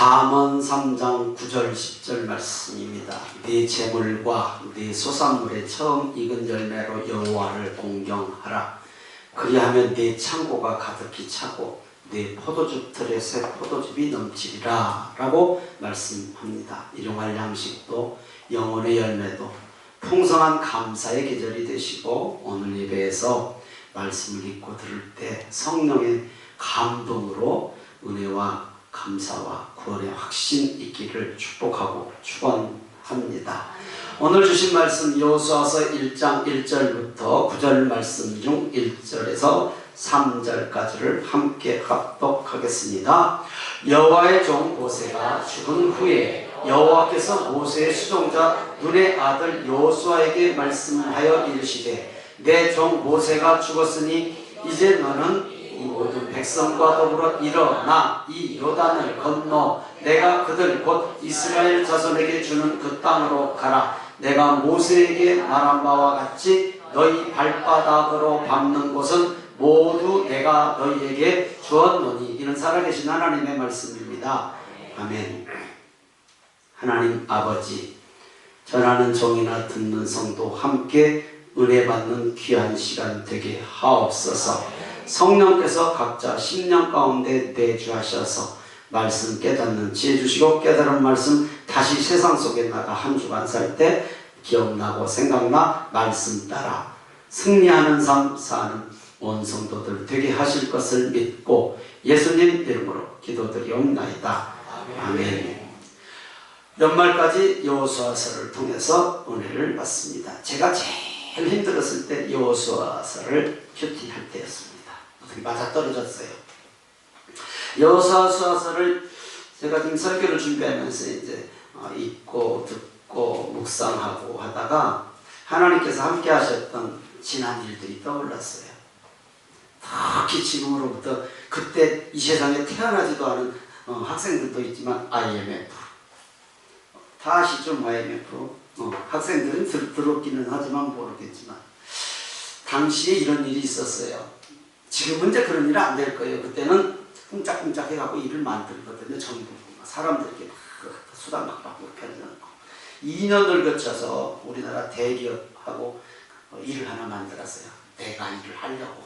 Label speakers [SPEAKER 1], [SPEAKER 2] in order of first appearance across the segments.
[SPEAKER 1] 잠언 3장 9절 10절 말씀입니다. 네 재물과 네 소산물의 처음 익은 열매로 여호와를 공경하라. 그리하면 네 창고가 가득히 차고 네 포도즙 틀에 새 포도즙이 넘치리라 라고 말씀합니다. 일용할 양식도 영혼의 열매도 풍성한 감사의 계절이 되시고, 오늘 예배에서 말씀을 읽고 들을 때 성령의 감동으로 은혜와 감사와 구원의 확신 있기를 축복하고 축원합니다. 오늘 주신 말씀 여호수아서 1장 1절부터 9절 말씀 중 1절에서 3절까지를 함께 합독하겠습니다. 여호와의 종 모세가 죽은 후에 여호와께서 모세의 수종자 눈의 아들 여호수아에게 말씀하여 이르시되, 내 종 모세가 죽었으니 이제 너는 이 모든 백성과 더불어 일어나 이 요단을 건너 내가 그들 곧 이스라엘 자손에게 주는 그 땅으로 가라. 내가 모세에게 말한 바와 같이 너희 발바닥으로 밟는 곳은 모두 내가 너희에게 주었노니. 이는 살아계신 하나님의 말씀입니다. 아멘. 하나님 아버지, 전하는 종이나 듣는 성도 함께 은혜 받는 귀한 시간 되게 하옵소서. 성령께서 각자 심령 가운데 내주하셔서 말씀 깨닫는 지혜 주시고, 깨달은 말씀 다시 세상 속에 나가 한 주간 살 때 기억나고 생각나 말씀 따라 승리하는 삶 사는 온 성도들 되게 하실 것을 믿고 예수님 이름으로 기도드리옵나이다. 아멘. 연말까지 여호수아서를 통해서 은혜를 받습니다. 제가 제일 힘들었을 때 여호수아서를 큐티할 때였습니다. 어떻게 맞아떨어졌어요. 여호수아서를 제가 지금 설교를 준비하면서 이제 읽고 듣고 묵상하고 하다가 하나님께서 함께 하셨던 지난 일들이 떠올랐어요. 특히 지금으로부터 그때 이 세상에 태어나지도 않은 학생들도 있지만 IMF 다 아시죠? IMF 학생들은 들었기는 하지만 모르겠지만 당시에 이런 일이 있었어요. 지금은 이제 그런 일은 안 될 거예요. 그때는 쿵짝쿵짝 해갖고 일을 만들거든요. 전부 사람들에게 막 수당 막 받고 이렇게 하는 거. 2년을 거쳐서 우리나라 대기업하고 일을 하나 만들었어요. 내가 일을 하려고.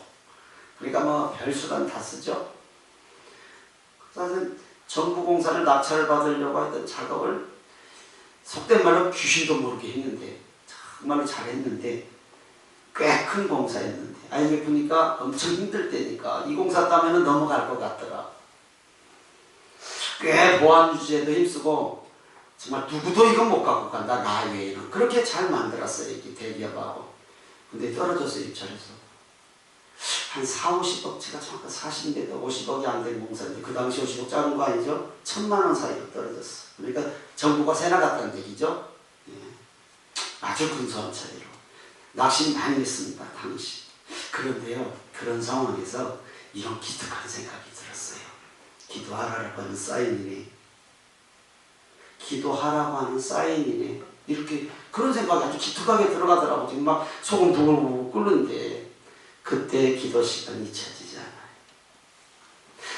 [SPEAKER 1] 그러니까 뭐 별 수단 다 쓰죠. 사실 정부공사를 낙찰을 받으려고 했던 작업을 속된 말로 귀신도 모르게 했는데 정말로 잘했는데 꽤 큰 공사였는데 IMF니까 엄청 힘들 때니까 이 공사 따면은 넘어갈 것 같더라. 꽤 보안 유지에도 힘쓰고 정말 누구도 이거 못 갖고 간다 나 외에는. 그렇게 잘 만들었어요 이 대기업하고. 근데 떨어져서 입찰해서 한 4, 50억, 제가 정확히 40인데도 50억이 안 된 공사인데 그 당시 50억 작은 거 아니죠? 1,000만 원 사이로 떨어졌어. 그러니까 정부가 새 나갔다는 얘기죠. 예. 아주 근소한 차이로 낙심 많이 했습니다 당시. 그런데요, 그런 상황에서 이런 기특한 생각이 들었어요. 기도하라고 하는 사인이네. 기도하라고 하는 사인이네. 이렇게 그런 생각이 아주 기특하게 들어가더라고. 지금 막 속은 부글부글 끓는데 그때 기도 시간이 잊혀지지 않아요.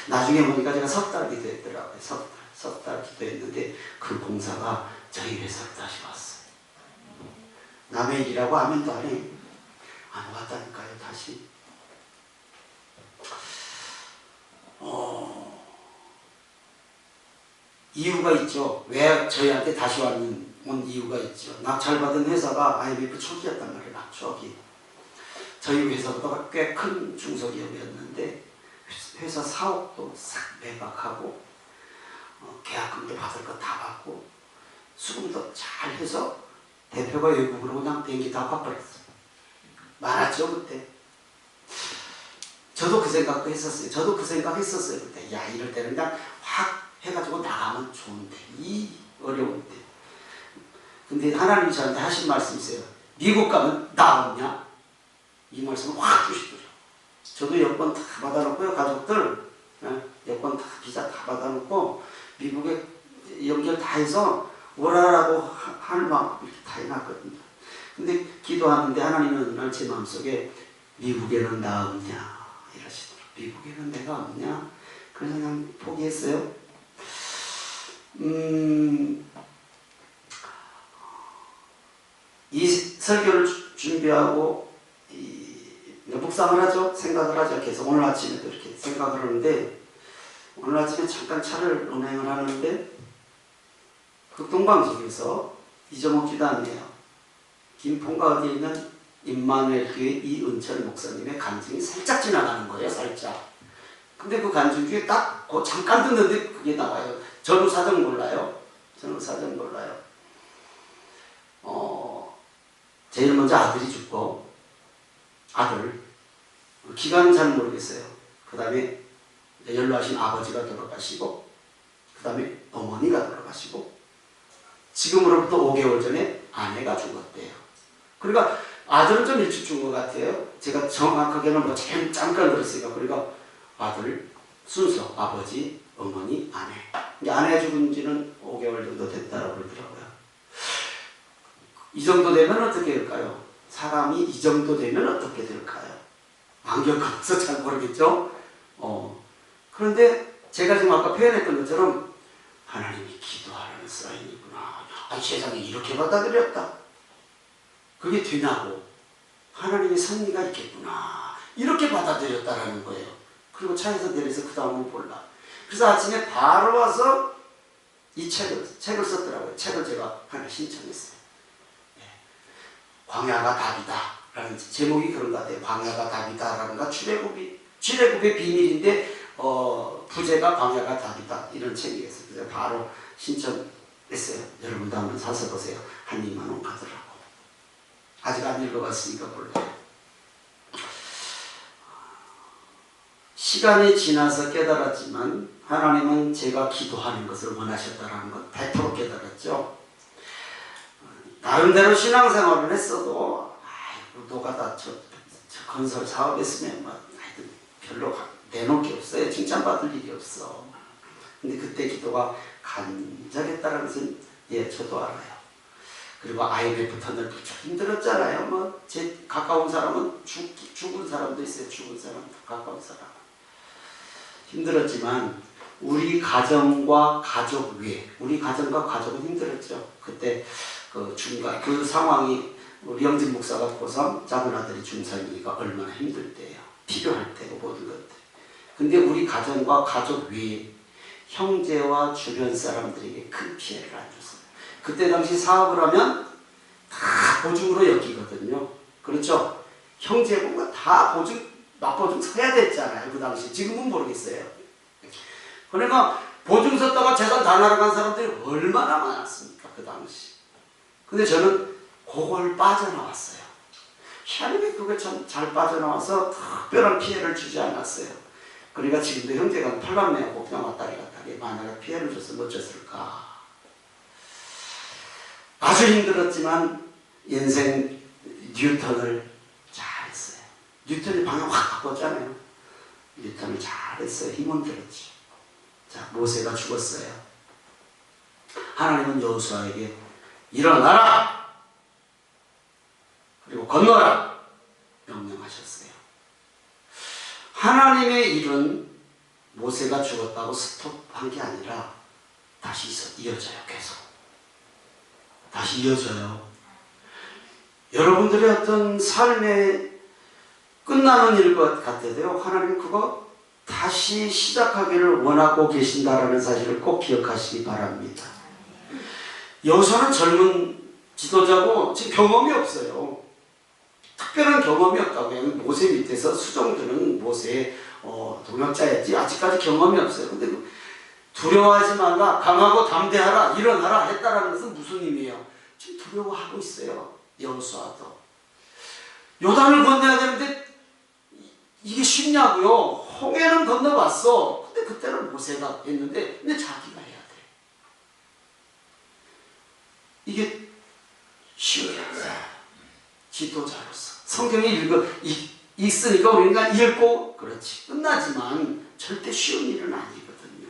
[SPEAKER 1] 나중에 보니까 제가 석 달 기도했더라고요. 석 달 기도했는데 그 공사가 저희 회사로 다시 왔어요. 남의 일이라고 하면도 안 해. 안 왔다니까요, 다시. 이유가 있죠. 왜 저희한테 다시 온 이유가 있죠. 낙찰받은 회사가 IMF 초기였단 말이에요. 초기. 저희 회사보다 꽤 큰 중소기업이었는데 회사 사업도 싹 매각하고 계약금도 받을 거 다 받고 수금도 잘 해서 대표가 외국으로 그냥 비행기 다 바꿔버렸어요. 많았죠 그때. 저도 그 생각도 했었어요. 저도 그 생각 했었어요 그때. 야, 이럴 때는 그냥 확 해가지고 나가면 좋은데 이 어려울 때. 근데 하나님이 저한테 하신 말씀이세요. 미국 가면 나오냐? 이 말씀을 확 주시더라고요. 저도 여권 다 받아놓고요. 가족들 여권 다 비자 다 받아놓고 미국에 연결 다 해서 오라라고 할 마음 이렇게 다 해놨거든요. 근데 기도하는데 하나님은 날 제 마음속에 미국에는 나 없냐 이러시더라고요. 미국에는 내가 없냐? 그래서 그냥 포기했어요. 이 설교를 준비하고 묵상을 하죠. 생각을 하죠. 계속 오늘 아침에도 이렇게 생각을 하는데, 오늘 아침에 잠깐 차를 운행을 하는데 극동방송에서 잊어먹지도 않네요. 김포가어디에 있는 임마누엘 교회 이은철 목사님의 간증이 살짝 지나가는 거예요. 살짝. 근데 그 간증 중에 딱 잠깐 듣는데 그게 나와요. 저는 사정 몰라요. 제일 먼저 아들이 죽고, 아들 기간은 잘 모르겠어요. 그 다음에 연로하신 아버지가 돌아가시고, 그 다음에 어머니가 돌아가시고, 지금으로부터 5개월 전에 아내가 죽었대요. 그러니까 아들은 좀 일찍 죽은 것 같아요. 제가 정확하게는 뭐 잠깐 들었으니까. 그러니까 아들 순서 아버지, 어머니, 아내. 이제 아내가 죽은 지는 5개월 정도 됐다고 그러더라고요. 이 정도 되면 어떻게 될까요? 사람이 이 정도 되면 어떻게 될까요? 안 겪어서 잘 모르겠죠? 그런데 제가 지금 아까 표현했던 것처럼 하나님이 기도하라는 사인이구나. 세상에 이렇게 받아들였다. 그게 되냐고. 하나님의 섭리가 있겠구나. 이렇게 받아들였다라는 거예요. 그리고 차에서 내려서 그 다음은 몰라. 그래서 아침에 바로 와서 이 책을 썼더라고요. 책을 제가 하나 신청했어요. 광야가 답이다 라는 제목이 그런 것 같아요. 광야가 답이다 라는가, 출애굽의 비밀인데 부제가 광야가 답이다, 이런 책이었어요. 그래서 바로 신청했어요. 여러분도 한번 사서 보세요. 한 2만 원 가더라고. 아직 안 읽어봤으니까 몰라요. 시간이 지나서 깨달았지만 하나님은 제가 기도하는 것을 원하셨다는 것 100% 깨달았죠. 나름대로 신앙생활을 했어도 너가 다 저 건설 사업했으면 별로 내놓을 게 없어요. 칭찬받을 일이 없어. 근데 그때 기도가 간절했다는 것은 저도 알아요. 그리고 IMF 터널 힘들었잖아요. 뭐 제 가까운 사람은 죽은 사람도 있어요. 죽은 사람, 가까운 사람. 힘들었지만 우리 가정과 가족 위에, 우리 가정과 가족은 힘들었죠. 그때 그 상황이 우리 영진 목사가 고3, 작은 아들이 중3이니까 얼마나 힘들 때예요. 필요할 때고 모든 것들. 근데 우리 가정과 가족 위에 형제와 주변 사람들에게 큰 피해를 안 줬어요. 그때 당시 사업을 하면 다 보증으로 여기거든요. 그렇죠? 형제 뭔가 다 맞보증 서야 됐잖아요. 그 당시. 지금은 모르겠어요. 그러니까 보증 섰다가 재산 다 날아간 사람들이 얼마나 많았습니까? 그 당시. 근데 저는 그걸 빠져나왔어요. 하나님이 그게 참 잘 빠져나와서 특별한 피해를 주지 않았어요. 그러니까 지금도 형제가 팔남매하고 그냥 왔다리 갔다리 만약에 피해를 줬으면 어쩌을까. 아주 힘들었지만 인생 뉴턴을 잘했어요. 뉴턴이 방향 확 바꿨잖아요. 뉴턴을 잘했어요. 힘은 들었지. 자, 모세가 죽었어요. 하나님은 여호수아에게 일어나라! 그리고 건너라! 명령하셨어요. 하나님의 일은 모세가 죽었다고 스톱한 게 아니라 다시 이어져요. 계속. 다시 이어져요. 여러분들의 어떤 삶에 끝나는 일 것 같아도요, 하나님 그거 다시 시작하기를 원하고 계신다라는 사실을 꼭 기억하시기 바랍니다. 여호수아는 젊은 지도자고 지금 경험이 없어요. 특별한 경험이 없다고요. 모세 밑에서 수종드는 모세의 동역자였지 아직까지 경험이 없어요. 근데 두려워하지 말라, 강하고 담대하라, 일어나라 했다라는 것은 무슨 의미예요? 지금 두려워하고 있어요. 여호수아도. 요단을 건너야 되는데 이게 쉽냐고요. 홍해는 건너봤어. 근데 그때는 모세가 했는데 근데 자기가 해야 돼. 이게 쉬운 게 아니야. 지도자로서 성경이 읽으니까 우리가 읽고 그렇지 끝나지만 절대 쉬운 일은 아니거든요.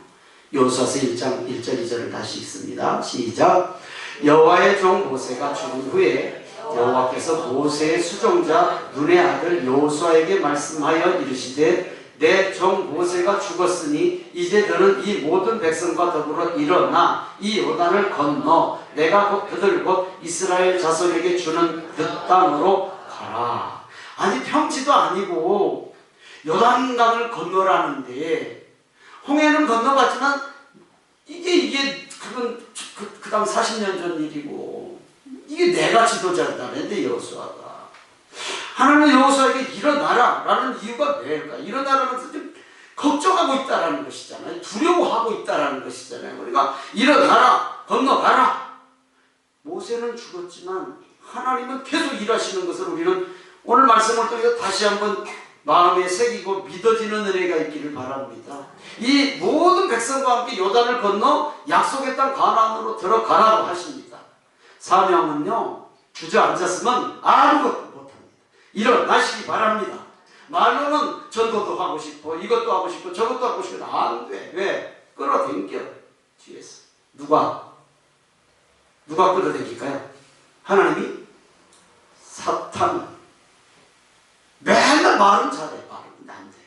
[SPEAKER 1] 여호수아서 1장 1절 2절을 다시 읽습니다. 시작. 여호와의 종 모세가 죽은 후에 여호와께서 모세의 수종자 눈의 아들 여호수아에게 말씀하여 이르시되 내 종 모세가 죽었으니 이제 너는 이 모든 백성과 더불어 일어나 이 요단을 건너 내가 그들 곧 이스라엘 자손에게 주는 그 땅으로 가라. 아니 평지도 아니고 요단강을 건너라는데 홍해는 건너봤지만 이게 그건 그 다음 40년 전 일이고 이게 내가 지도자다는데 여호수아가 하나님은 여호수아에게 일어나라 라는 이유가 왜일까? 일어나라는 것은 걱정하고 있다라는 것이잖아요. 두려워하고 있다라는 것이잖아요. 그러니까 일어나라, 건너가라. 모세는 죽었지만 하나님은 계속 일하시는 것을 우리는 오늘 말씀을 통해서 다시 한번 마음에 새기고 믿어지는 은혜가 있기를 바랍니다. 이 모든 백성과 함께 요단을 건너 약속의 땅 가나안으로 들어가라고 하십니다. 사명은요 주저앉았으면 아무것도 못합니다. 일어나시기 바랍니다. 말로는 전도도 하고 싶고 이것도 하고 싶고 저것도 하고 싶고 안 돼. 왜? 끌어당겨 뒤에서. 누가 끌어당길까요? 하나님이? 사탄. 맨날 말은 잘해. 말은 안 돼.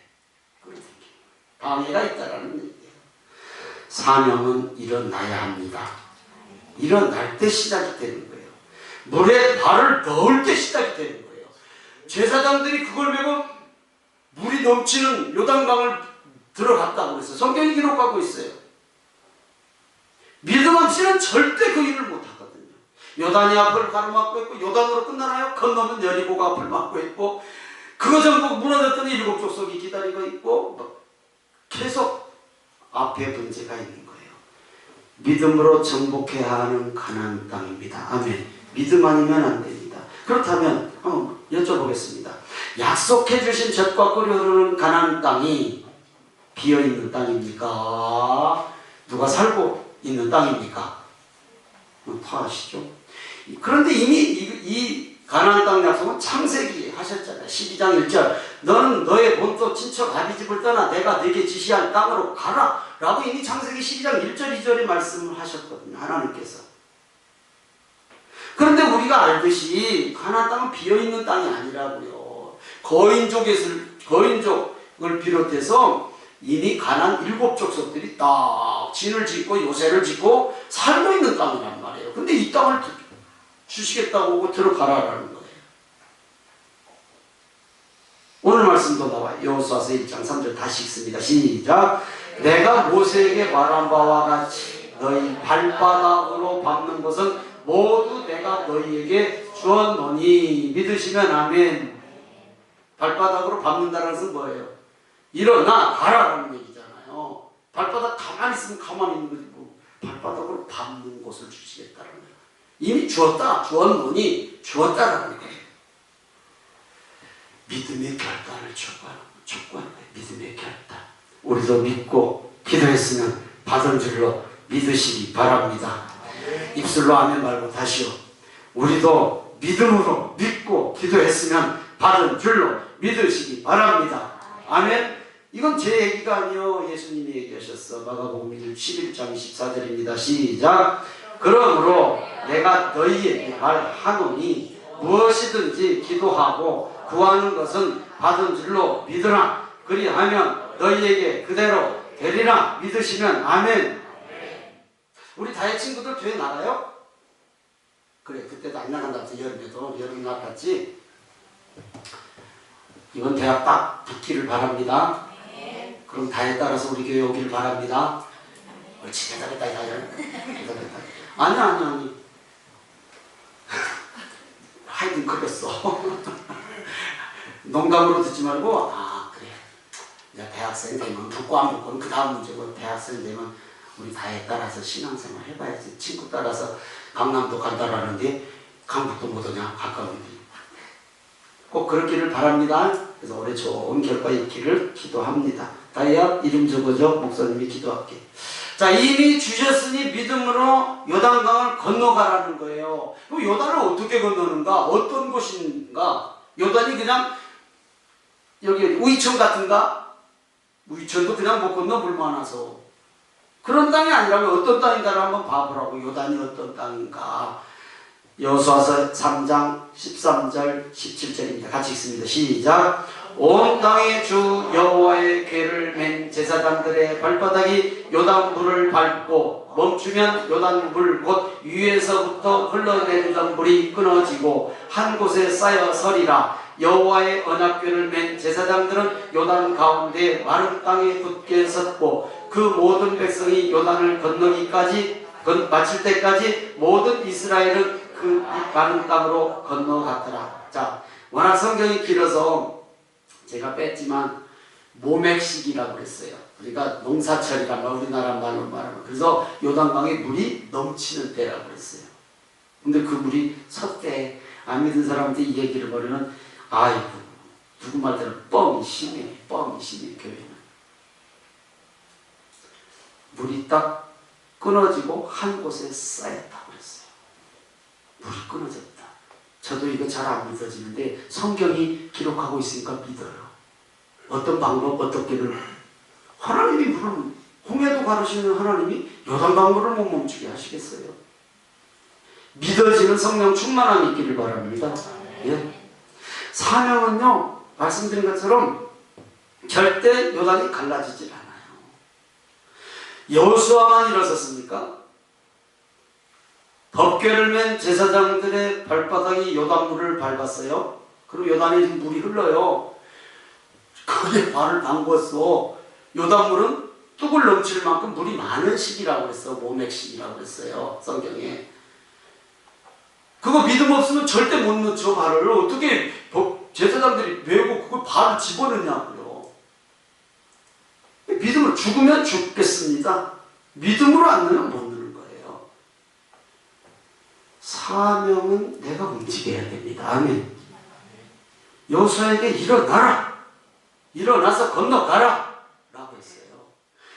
[SPEAKER 1] 끌어당겨. 방해가 있다라는 얘기예요. 사명은 일어나야 합니다. 일어날 때 시작이 되는 거예요. 물에 발을 넣을 때 시작이 되는 거예요. 제사장들이 그걸 메고 물이 넘치는 요단강을 들어갔다고 그랬어요. 성경이 기록하고 있어요. 믿음 없이는 절대 그 일을 못하거든요. 요단이 앞을 가로막고 있고 요단으로 끝나나요? 건너면 여리고가 앞을 막고 있고 그거 전부 무너졌더니 일곱 족속이 기다리고 있고 계속 앞에 문제가 있는 거예요. 믿음으로 정복해야 하는 가나안 땅입니다. 아멘. 믿음 아니면 안 됩니다. 그렇다면 한번 여쭤보겠습니다. 약속해 주신 젖과 꿀이 흐르는 가나안 땅이 비어있는 땅입니까? 누가 살고 있는 땅입니까? 다 아시죠? 그런데 이미 이 가나안 땅 약속은 창세기 하셨잖아요. 12장 1절 너는 너의 본토 친척 아비집을 떠나 내가 네게 지시할 땅으로 가라 라고 이미 창세기 12장 1절 2절에 말씀을 하셨거든요. 하나님께서. 그런데 우리가 알듯이 가나안 땅은 비어있는 땅이 아니라고요. 거인족을 비롯해서 이미 가나안 7족속들이 딱 진을 짓고 요새를 짓고 살고 있는 땅이란 말이에요. 근데 이 땅을 주시겠다고 하고 들어가라라는 거예요. 오늘 말씀도 나와요. 여호수아서 1장 3절 다시 읽습니다. 시작. 내가 모세에게 말한 바와 같이 너희 발바닥으로 밟는 것은 모두 내가 너희에게 주었노니. 믿으시면 아멘. 발바닥으로 밟는다는 것은 뭐예요? 일어나 가라라는 얘기잖아요. 발바닥 가만히 있으면 가만히 있는 거지 뭐 발바닥으로 밟는 곳을 주시겠다는 거예요. 이미 주었노니 주었다라는 거예요. 믿음의 결단을 촉구하는 거예요. 믿음의 결단. 우리도 믿고 기도했으면 받은 줄로 믿으시기 바랍니다. 입술로 아멘 말고 다시요. 우리도 믿음으로 믿고 기도했으면 받은 줄로 믿으시기 바랍니다. 아멘. 이건 제 얘기가 아니요. 예수님이 얘기하셨어. 마가복음 11장 24절입니다. 시작. 그러므로 내가 너희에게 말하노니 무엇이든지 기도하고 구하는 것은 받은 줄로 믿으라. 그리하면 너희에게 그대로 되리라. 믿으시면 아멘. 우리 다혜 친구들 교회 나가요? 그래, 그때도 안 나간다면서 여름에도 여름 나갔지? 이번 대학 딱 붙기를 바랍니다. 그럼 다혜 따라서 우리 교회 오기를 바랍니다. 옳지, 대답했다. 아니 하여튼 그랬어. 농담으로 듣지 말고 그래, 이제 대학생 되면 붙고 안 붙고는 그 다음 문제고 대학생 되면 우리 다혜 따라서 신앙생활 해봐야지. 친구 따라서 강남도 간다라는데 강북도 못 오냐? 가까운데. 꼭 그렇기를 바랍니다. 그래서 올해 좋은 결과 있기를 기도합니다. 다혜야 이름 적어줘. 목사님이 기도할게. 자, 이미 주셨으니 믿음으로 요단강을 건너가라는 거예요. 그럼 요단을 어떻게 건너는가? 어떤 곳인가? 요단이 그냥 여기 우이천 같은가? 우이천도 그냥 못 건너 물 많아서. 그런 땅이 아니라면 어떤 땅인가를 한번 봐보라고. 요단이 어떤 땅인가. 여호수아서 3장 13절 17절입니다. 같이 읽습니다. 시작. 온 땅의 주 여호와의 궤를 맨 제사장들의 발바닥이 요단 물을 밟고 멈추면 요단 물 곧 위에서부터 흘러내리던 물이 끊어지고 한 곳에 쌓여 서리라. 여호와의 언약궤를 맨 제사장들은 요단 가운데 마른 땅에 굳게 섰고 그 모든 백성이 요단을 건너기까지 마칠 때까지 모든 이스라엘은 그 마른 땅으로 건너갔더라. 자, 워낙 성경이 길어서 제가 뺐지만 모맥시기라고 그랬어요. 그러니까 농사철이란 말, 우리나라 말로 말하면. 그래서 요단강에 물이 넘치는 때라고 그랬어요. 근데 그 물이 섰대. 안 믿은 사람한테 이 얘기를 벌이면 아이고 누구 말대로 뻥이 심해 교회는. 물이 딱 끊어지고 한 곳에 쌓였다고 그랬어요. 물이 끊어졌다. 저도 이거 잘 안 믿어지는데 성경이 기록하고 있으니까 믿어요. 어떤 방법, 어떻게를 하나님이 물을 홍해도 가르시는 하나님이 요단강물을 못 멈추게 하시겠어요? 믿어지는 성령 충만함이 있기를 바랍니다. 예. 사명은요, 말씀드린 것처럼 절대 요단이 갈라지질 않아요. 여호수아만 일어섰습니까? 법궤를 맨 제사장들의 발바닥이 요단물을 밟았어요. 그리고 요단에 물이 흘러요. 그게 발을 담궜어. 요단물은 뚝을 넘칠 만큼 물이 많은 시기라고 했어. 모맥시기라고 했어요. 성경에. 그거 믿음 없으면 절대 못 넣죠. 발을. 어떻게 제사장들이 메고 그걸 발을 집어넣냐고요. 믿음을 죽으면 죽겠습니다. 믿음으로 안 넣으면 못 넣는 거예요. 사명은 내가 움직여야 됩니다. 아멘. 여호수아에게 일어나라. 일어나서 건너가라. 라고 했어요.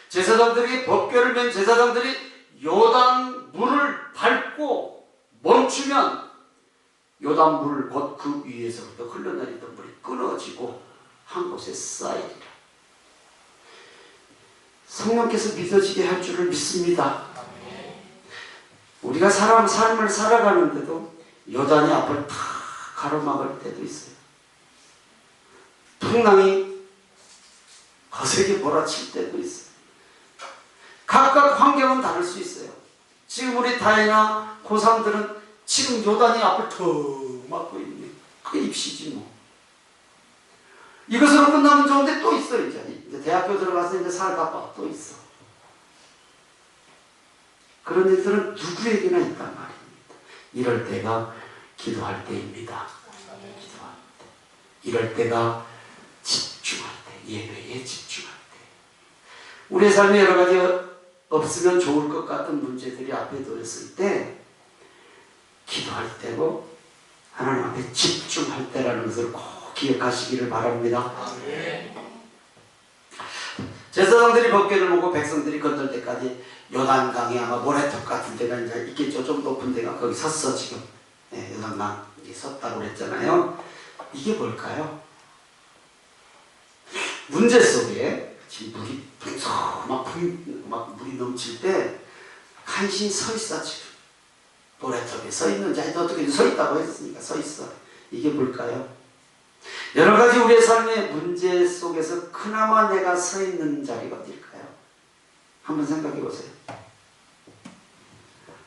[SPEAKER 1] 제사장들이 법궤를 맨 제사장들이 요단 물을 밟고 멈추면 요단 물 곧 그 위에서부터 흘러내리던 물이 끊어지고 한 곳에 쌓이리라. 성령께서 믿어지게 할 줄을 믿습니다. 우리가 삶을 살아가는데도 요단이 앞을 다 가로막을 때도 있어요. 풍랑이 거세게 몰아칠 때도 있어요. 각각 환경은 다를 수 있어요. 지금 우리 다혜나 고3들은 지금 요단이 앞을 더 막고 있네. 그게 입시지 뭐. 이것으로 끝나면 좋은데 또 있어. 이제 대학교 들어가서 이제 살다가 또 있어. 그런 일들은 누구에게나 있단 말입니다. 이럴 때가 기도할 때입니다. 기도할 때. 이럴 때가 집중할 때, 예배에 집중할 때. 우리의 삶에 여러 가지 없으면 좋을 것 같은 문제들이 앞에 놓였을 때 기도할 때고 하나님 앞에 집중할 때라는 것을 꼭 기억하시기를 바랍니다. 제사장들이 법궤를 보고 백성들이 건널 때까지 요단강이 아마 모래톱 같은 데가 이제 있겠죠. 좀 높은 데가 거기 섰어 지금. 네, 요단강이 섰다고 그랬잖아요. 이게 뭘까요? 문제 속에 지금 물이 막 물이 넘칠 때 간신히 서 있어 지금. 모래톱에 서 있는지 아니 어떻게 서 있다고 했으니까 서 있어. 이게 뭘까요? 여러 가지 우리의 삶의 문제 속에서 그나마 내가 서 있는 자리가 어딜까요? 한번 생각해 보세요.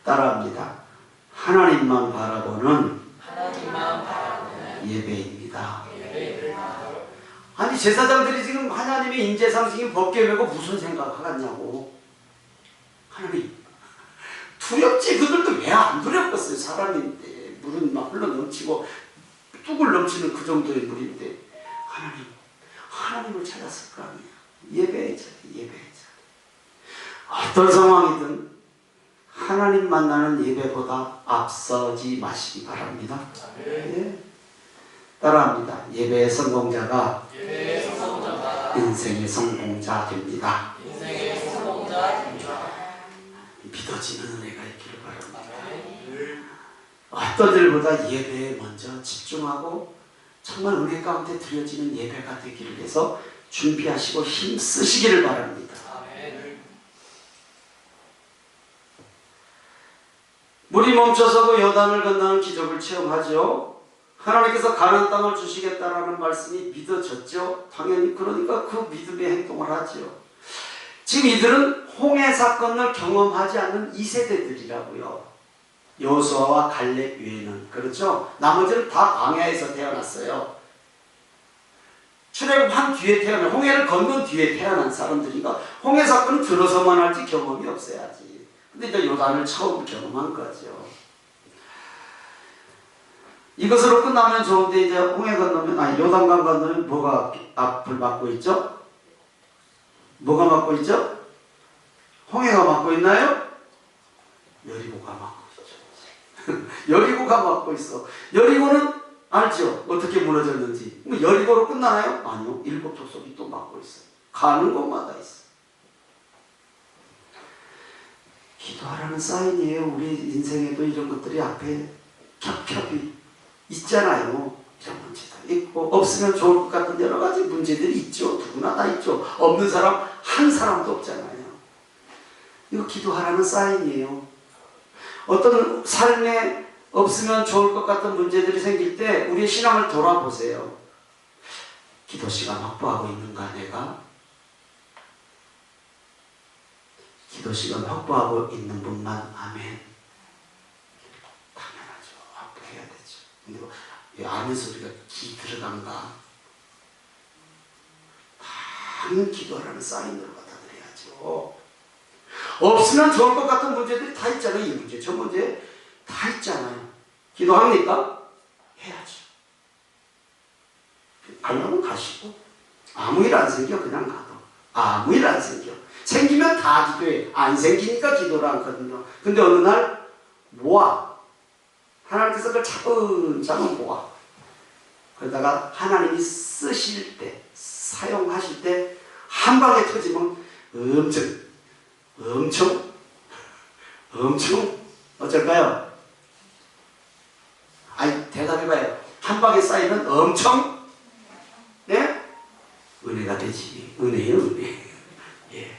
[SPEAKER 1] 따라합니다. 하나님만 바라보는 예배입니다. 아니 제사장들이 지금 하나님의 인재상식인 법궤 메고 무슨 생각하겠냐고. 하나님 두렵지. 그들도 왜 안 두렵겠어요. 사람인데 물은 막 흘러 넘치고 뚝을 넘치는 그 정도의 물인데 하나님을 찾았을 거 아니에요. 예배의 자리. 어떤 상황이든 하나님 만나는 예배보다 앞서지 마시기 바랍니다. 예. 따라합니다. 예배의 성공자가 인생의 성공자 됩니다. 믿어지는 은혜가 있기를 바랍니다. 어떤 일보다 예배에 먼저 집중하고 정말 은혜 가운데 드려지는 예배가 되기를 위해서 준비하시고 힘쓰시기를 바랍니다. 물이 멈춰서고 요단을 건너는 기적을 체험하죠. 하나님께서 가나안 땅을 주시겠다라는 말씀이 믿어졌죠. 당연히 그러니까 그 믿음의 행동을 하죠. 지금 이들은 홍해 사건을 경험하지 않는 2세대들이라고요. 여호수아와 갈렙 외에는. 그렇죠? 나머지는 다 광야에서 태어났어요. 출애굽한 뒤에 태어난, 홍해를 건넌 뒤에 태어난 사람들이니까 홍해 사건은 들어서만 알지 경험이 없어야지. 근데 이제 요단을 처음 경험한 거죠. 이것으로 끝나면 좋은데 이제 홍해 건너면, 요단강 건너면 뭐가 앞을 막고 있죠? 뭐가 막고 있죠? 홍해가 막고 있나요? 여리고가 막고 있죠. 여리고가 막고 있어. 여리고는 알죠? 어떻게 무너졌는지. 여리고로 끝나나요? 아니요. 7족속이 또 막고 있어요. 가는 곳마다 있어요. 기도하라는 사인이에요. 우리 인생에도 이런 것들이 앞에 겹겹이 있잖아요. 이런 문제도 있고 없으면 좋을 것 같은 여러 가지 문제들이 있죠. 누구나 다 있죠. 없는 사람 한 사람도 없잖아요. 이거 기도하라는 사인이에요. 어떤 삶에 없으면 좋을 것 같은 문제들이 생길 때 우리의 신앙을 돌아보세요. 기도 시간 확보하고 있는가 내가? 기도 시간 확보하고 있는 분만 아멘. 당연하죠. 확보해야 되죠. 근데 왜 아멘 소리가 기 들어간가? 당연히 기도하라는 사인으로 받아들여야죠. 없으면 좋을 것 같은 문제들이 다 있잖아요. 이 문제, 저 문제 다 있잖아요. 기도합니까? 해야죠. 가려면 가시고 아무 일 안 생겨 그냥 가도 아무 일 안 생겨. 생기면 다 기도해. 안 생기니까 기도를 않거든요. 근데 어느 날 모아. 하나님께서 그걸 차근차근 모아. 그러다가 하나님이 쓰실 때, 사용하실 때 한 방에 터지면 엄청 어쩔까요? 아니 대답해봐요. 한 방에 쌓이면 엄청 네? 은혜가 되지. 은혜요 은혜. 예.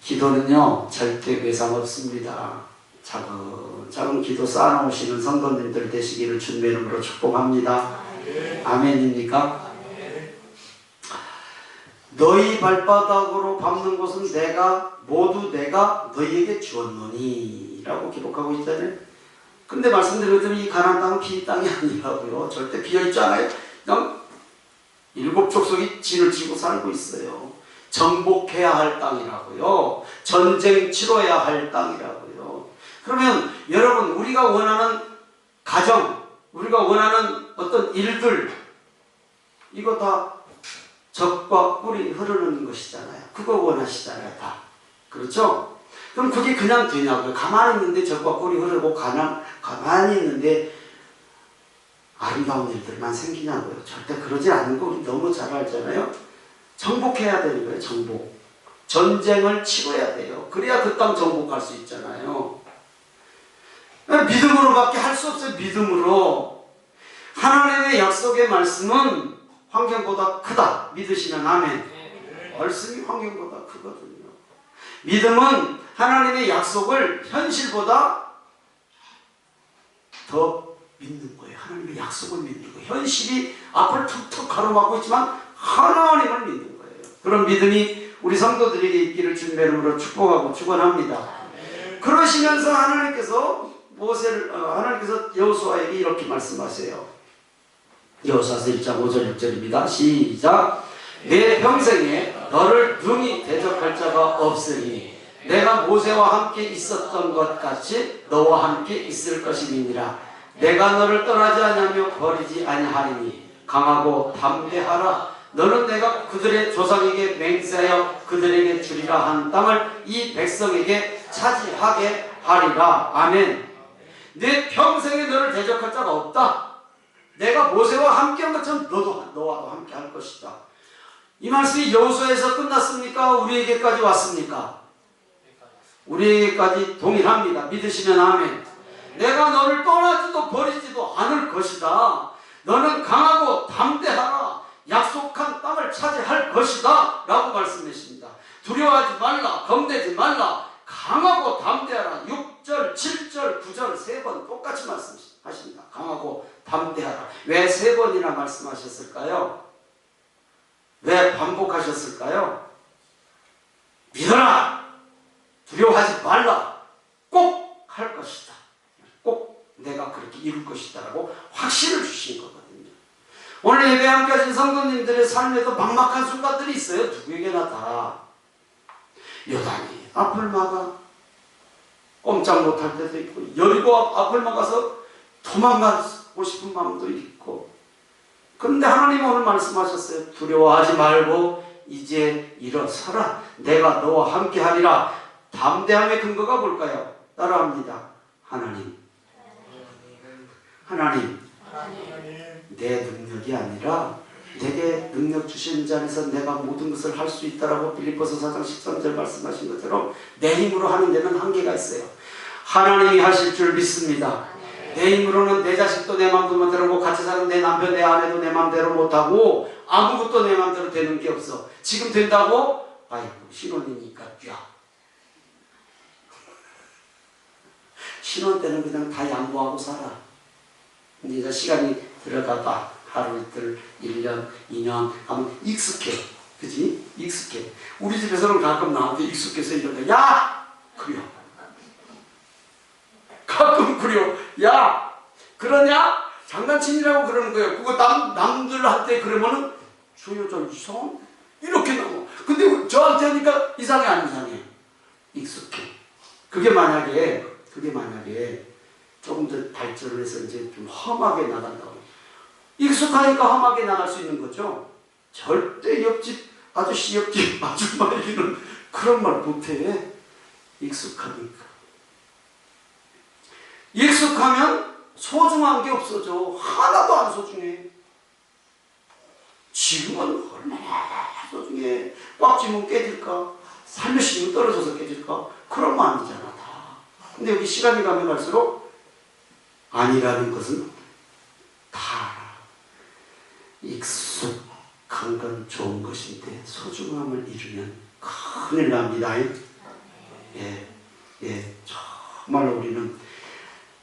[SPEAKER 1] 기도는요 절대 괴상 없습니다. 작은 기도 쌓아놓으시는 성도님들 되시기를 주님의 이름으로 축복합니다. 아멘입니까? 너희 발바닥으로 밟는 곳은 모두 내가 너희에게 주었노니 라고 기록하고 있잖아요. 근데 말씀드렸더니 이 가나안 땅은 빈 땅이 아니라고요. 절대 비어있지 않아요. 그냥 7족속이 진을 치고 살고 있어요. 정복해야 할 땅이라고요. 전쟁 치러야 할 땅이라고요. 그러면 여러분 우리가 원하는 가정, 우리가 원하는 어떤 일들 이거 다 적과 꿀이 흐르는 것이잖아요. 그거 원하시잖아요. 다. 그렇죠? 그럼 그게 그냥 되냐고요. 가만히 있는데 적과 꿀이 흐르고 가만히 있는데 아름다운 일들만 생기냐고요. 절대 그러지 않는 거 우리 너무 잘 알잖아요. 정복해야 되는 거예요. 정복. 전쟁을 치러야 돼요. 그래야 그 땅 정복할 수 있잖아요. 믿음으로밖에 할 수 없어요. 믿음으로. 하나님의 약속의 말씀은 환경보다 크다. 믿으시면 아멘. 말씀이 환경보다 크거든요. 믿음은 하나님의 약속을 현실보다 더 믿는 거예요. 하나님의 약속을 믿는 거예요. 현실이 앞을 툭툭 가로막고 있지만 하나님을 믿는 거예요. 그런 믿음이 우리 성도들에게 있기를 주님의 이름으로 축복하고 축원합니다. 그러시면서 하나님께서 여호수아에게 이렇게 말씀하세요. 여호수아서 1장 5절 6절입니다. 시작. 내 평생에 너를 능히 대적할 자가 없으니 내가 모세와 함께 있었던 것 같이 너와 함께 있을 것임이니라. 내가 너를 떠나지 아니하며 버리지 아니하리니 강하고 담대하라. 너는 내가 그들의 조상에게 맹세하여 그들에게 주리라 한 땅을 이 백성에게 차지하게 하리라. 아멘. 내 평생에 너를 대적할 자가 없다. 내가 모세와 함께한 것처럼 너와도 함께 할 것이다. 이 말씀이 여호수아에서 끝났습니까? 우리에게까지 왔습니까? 우리에게까지 동일합니다. 믿으시면 아멘. 내가 너를 떠나지도 버리지도 않을 것이다. 너는 강하고 담대하라. 약속한 땅을 차지할 것이다. 라고 말씀하십니다. 두려워하지 말라. 겁내지 말라. 강하고 담대하라. 6절, 7절, 9절 3번 똑같이 말씀하십니다. 강하고 담대하라. 번이나 말씀하셨을까요? 왜 반복하셨을까요? 믿어라! 두려워하지 말라! 꼭 할 것이다. 꼭 내가 그렇게 이룰 것이다 라고 확신을 주신 거거든요. 오늘 예배 함께 하신 성도님들의 삶에도 막막한 순간들이 있어요. 누구에게나 다. 여단이 앞을 막아 꼼짝 못할 때도 있고, 여리고 앞을 막아서 도망가고 싶은 마음도 있고. 그런데 하나님 오늘 말씀하셨어요. 두려워하지 말고 이제 일어서라. 내가 너와 함께 하리라. 담대함의 근거가 뭘까요? 따라합니다. 하나님. 하나님. 내 능력이 아니라 내게 능력 주신 자 안에서 내가 모든 것을 할 수 있다라고 빌립보서 4장 13절 말씀하신 것처럼 내 힘으로 하는 데는 한계가 있어요. 하나님이 하실 줄 믿습니다. 내 힘으로는 내 자식도 내 마음대로 못하고, 같이 사는 내 남편 내 아내도 내 마음대로 못하고, 아무것도 내 마음대로 되는 게 없어. 지금 된다고? 아이고 신혼이니까 뛰어. 신혼 때는 그냥 다 양보하고 살아. 근데 이제 시간이 들어가다 하루 이틀 1년 2년 하면 익숙해. 그지? 익숙해. 우리 집에서는 가끔 나한테 익숙해서 이러다 야! 그려. 가끔 그려. 야! 그러냐? 장난치느라고 그러는 거예요. 그거 남들한테 그러면은 저 여자 이상? 이렇게 나와. 근데 저한테 하니까 이상해 안 이상해? 익숙해. 그게 만약에 조금 더 발전을 해서 이제 좀 험하게 나간다고. 익숙하니까 험하게 나갈 수 있는 거죠. 절대 옆집 아저씨 옆집 아줌마에게는 그런 말 못해. 익숙하니까. 익숙하면 소중한 게 없어져. 하나도 안 소중해. 지금은 얼마나 소중해. 꽉 쥐면 깨질까? 살며시 떨어져서 깨질까? 그런 마음이잖아 다. 근데 여기 시간이 가면 갈수록 아니라는 것은 다 익숙한 건 좋은 것인데 소중함을 잃으면 큰일 납니다. 정말 우리는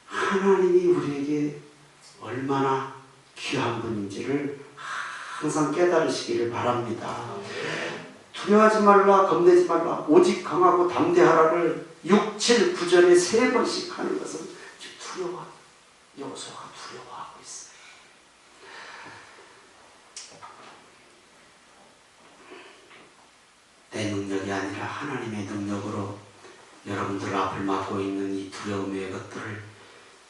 [SPEAKER 1] 하나님이 우리에게 얼마나 귀한 분인지를 항상 깨달으시기를 바랍니다. 두려워하지 말라, 겁내지 말라, 오직 강하고 담대하라를 6, 7, 9절에 3번씩 하는 것은 여호수아가 두려워하고 있어요. 내 능력이 아니라 하나님의 능력으로 여러분들 앞을 막고 있는 이 두려움의 것들을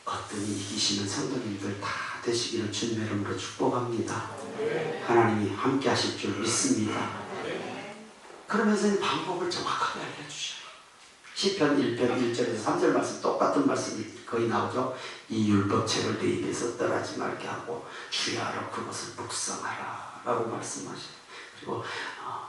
[SPEAKER 1] 거뜬히 이기시는 성도님들 다 되시기를 주님의 이름으로 축복합니다. 하나님이 함께 하실 줄 믿습니다. 그러면서 방법을 정확하게 알려주셔요. 시편 1편 1절에서 3절 말씀 똑같은 말씀이 거의 나오죠. 이 율법책을 내 입에서 떠나지 말게 하고 주야로 그것을 묵상하라 라고 말씀하셔요. 그리고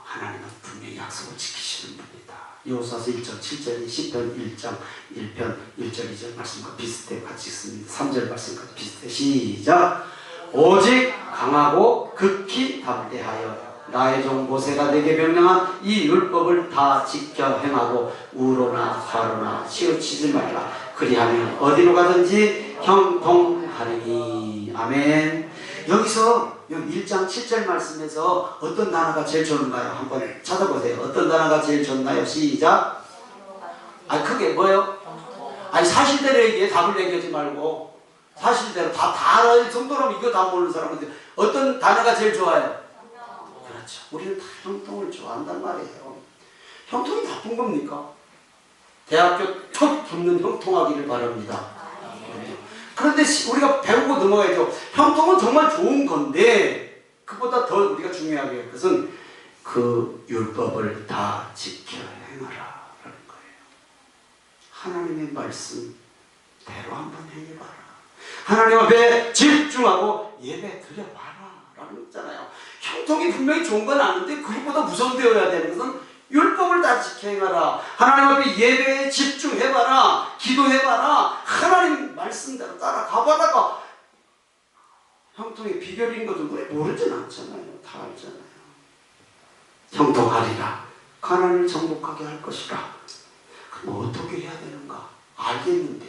[SPEAKER 1] 하나님은 분명히 약속을 지키시는 분이다. 여호수아서 1장 7절이 시편 1장 1편 1절 2절 말씀과 비슷해 같이 있습니다. 3절 말씀까지 비슷해. 시작. 오직 강하고 극히 담대하여 나의 종 모세가 내게 명령한 이 율법을 다 지켜 행하고 우로나 좌로나 치우치지 말라. 그리하면 어디로 가든지 형통하리니. 아멘. 여기서 1장 7절 말씀에서 어떤 단어가 제일 좋은가요? 한번 찾아보세요. 어떤 단어가 제일 좋나요? 시작. 그게 뭐예요? 사실대로 얘기해. 답을 얘기하지 말고 사실대로 다 알아요. 정도라면 이거 다 모르는 사람인데 어떤 단어가 제일 좋아요? 그렇죠. 우리는 다 형통을 좋아한단 말이에요. 형통이 나쁜 겁니까? 대학교 턱 붙는 형통하기를 바랍니다. 그런데 우리가 배우고 넘어가야죠. 형통은 정말 좋은 건데 그보다 더 우리가 중요하게 할 것은 그 율법을 다 지켜 행하라 라는 거예요. 하나님의 말씀대로 한번 행해봐라. 하나님 앞에 집중하고 예배 드려봐라 라는 거잖아요. 형통이 분명히 좋은 건 아는데 그것보다 우선되어야 되는 것은 율법을 다 지켜 행하라. 하나님 앞에 예배에 집중해봐라. 기도해봐라. 하나님 말씀대로 따라가봐라가 형통의 비결인 것도 모르진 않잖아요. 다 알잖아요. 형통하리라. 가난을 정복하게 할 것이라. 그럼 어떻게 해야 되는가? 알겠는데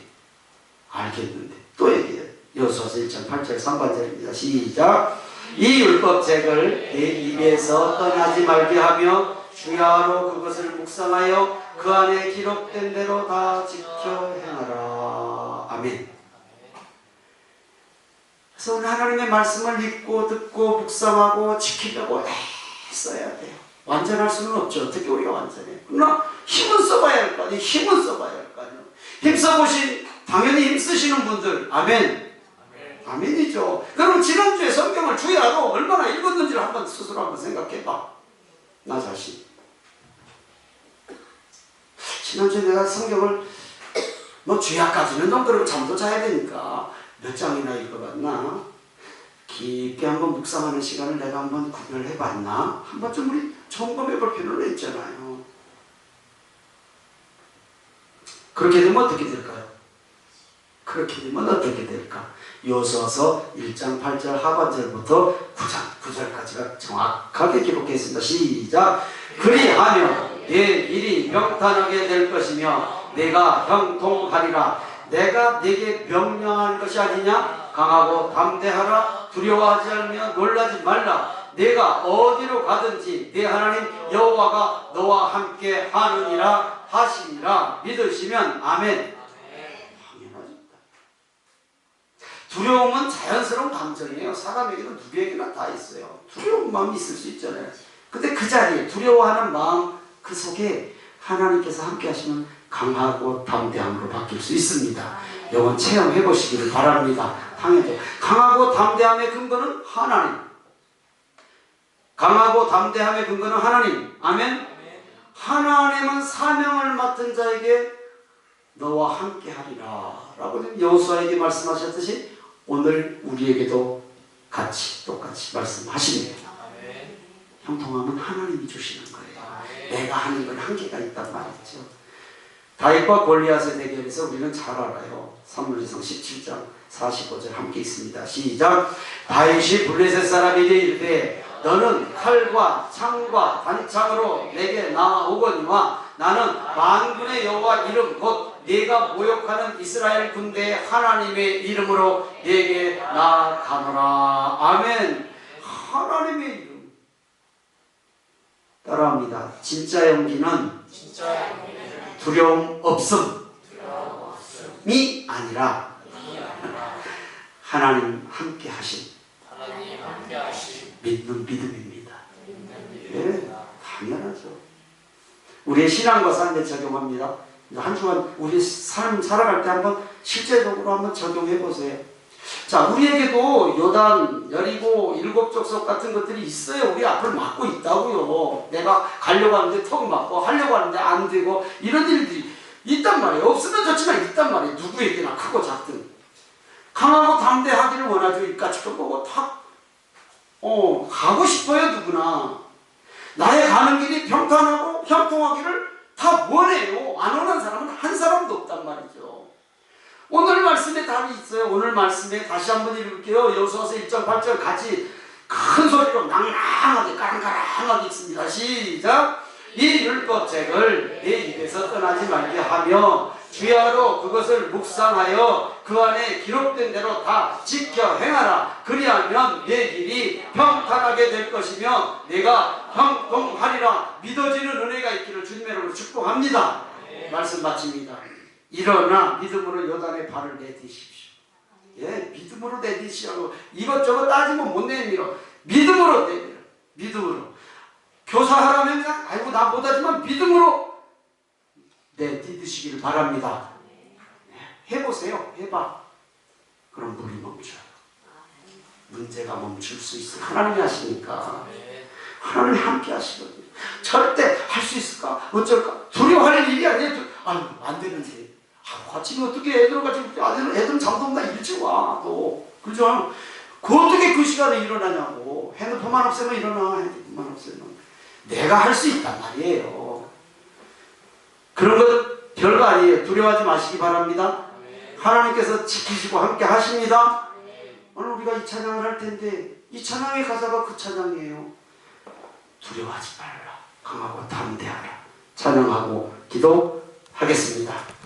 [SPEAKER 1] 또 얘기해요. 여호수아서 1장 8절 3반절입니다. 시작. 이 율법책을 내 입에서 떠나지 말게 하며 주야로 그것을 묵상하여 그 안에 기록된 대로 다 지켜 행하라. 아멘. 그래서 오늘 하나님의 말씀을 읽고 듣고 묵상하고 지키려고 애써야 돼요. 완전할 수는 없죠. 어떻게 우리가 완전해요? 그러나 힘은 써봐야 할 거 아니에요. 힘은 써봐야 할 거 아니에요. 힘써보신, 당연히 힘쓰시는 분들, 아멘. 아멘이죠. 그럼 지난주에 성경을 주야로 얼마나 읽었는지를 한번 스스로 한번 생각해봐. 나 자신. 지난주에 내가 성경을 주야까지는 좀 그러고 잠도 자야 되니까 몇 장이나 읽어봤나? 깊게 한번 묵상하는 시간을 내가 한번 구별해봤나? 한번 좀 우리 점검해볼 필요는 있잖아요. 그렇게 되면 어떻게 될까요? 그렇게 되면 어떻게 될까? 요소서 1장 8절 하반절부터 9절까지가 정확하게 기록되어 있습니다. 시작! 그리하면 내 일이 명탄하게 될 것이며 내가 형통하리라. 내가 네게 명령한 것이 아니냐? 강하고 담대하라. 두려워하지 않으며 놀라지 말라. 내가 어디로 가든지 내 하나님 여호와가 너와 함께 하느니라 하시니라. 믿으시면 아멘. 두려움은 자연스러운 감정이에요. 사람에게는 누구에게나 다 있어요. 두려운 마음이 있을 수 있잖아요. 근데 그 자리에 두려워하는 마음 그 속에 하나님께서 함께 하시면 강하고 담대함으로 바뀔 수 있습니다. 이건 체험해 보시기를 바랍니다. 당연히 강하고 담대함의 근거는 하나님. 강하고 담대함의 근거는 하나님. 아멘. 하나님은 사명을 맡은 자에게 너와 함께 하리라 라고 여호수아에게 말씀하셨듯이 오늘 우리에게도 똑같이 말씀하십니다. 형통함은 하나님이 주시는 거예요. 내가 하는 건 한계가 있단 말이죠. 다윗과 골리앗의 대결에서 우리는 잘 알아요. 사무엘상 17장 45절 함께 있습니다. 시작! 다윗이 블레셋 사람에게 이르되 너는 칼과 창과 단창으로 내게 나아오거니와 나는 만군의 여호와 이름 곧 네가 모욕하는 이스라엘 군대의 하나님의 이름으로 네게 나아가노라. 아멘. 하나님의 이름. 따라합니다. 진짜 용기는 두려움 없음이 아니라 하나님 함께 하신 믿는 믿음입니다. 예, 당연하죠. 우리의 신앙과 삶에 적용합니다. 한 주간 우리 삶 살아갈 때 한번 실제적으로 한번 적용해 보세요. 자, 우리에게도 요단, 여리고, 일곱 족속 같은 것들이 있어요. 우리 앞을 막고 있다고요. 내가 가려고 하는데 턱 막고 하려고 하는데 안 되고 이런 일들이 있단 말이에요. 없으면 좋지만 있단 말이에요. 누구에게나 크고 작든. 강하고 담대하기를 원하죠. 입가치도 보고 탁 가고 싶어요. 누구나. 나의 가는 길이 평탄하고 형통하기를 다 원해요. 안 원하는 사람은 한 사람도 없단 말이죠. 오늘 말씀에 답이 있어요. 오늘 말씀에 다시 한번 읽을게요. 여호수아서 1장 8절 같이 큰 소리로 낭낭하게 까랑까랑하게 읽습니다. 시작! 이 율법책을 내 입에서 떠나지 말게 하며 주야로 그것을 묵상하여 그 안에 기록된 대로 다 지켜 행하라. 그리하면 내 길이 평탄하게 될 것이며 내가 형통하리라. 믿어지는 은혜가 있기를 주님의 이름으로 축복합니다. 말씀 마칩니다. 일어나 믿음으로 요단의 발을 내딛으십시오. 예, 믿음으로 내딛으시라고. 이것저것 따지면 못 내밀어. 믿음으로 내밀어. 믿음으로. 교사하라면 그냥 아이고 나 못하지만 믿음으로 내딛으시기를 바랍니다. 해보세요. 해봐. 그럼 물이 멈춰요. 문제가 멈출 수 있어요. 하나님이 하시니까. 하나님이 함께 하시거든요. 절대 할 수 있을까? 어쩔까? 두려워할 일이 아니에요. 안 되는데. 아침에 어떻게 애들 같이 애들은 잠도 없나 일찍 와. 또 그죠? 어떻게 그 시간에 일어나냐고. 핸드폰만 없애면 일어나. 핸드폰만 없애면. 내가 할 수 있단 말이에요. 그런 것 별거 아니에요. 두려워하지 마시기 바랍니다. 하나님께서 지키시고 함께 하십니다. 오늘 우리가 이 찬양을 할 텐데 이 찬양의 가사가 그 찬양이에요. 두려워하지 말라. 강하고 담대하라. 찬양하고 기도하겠습니다.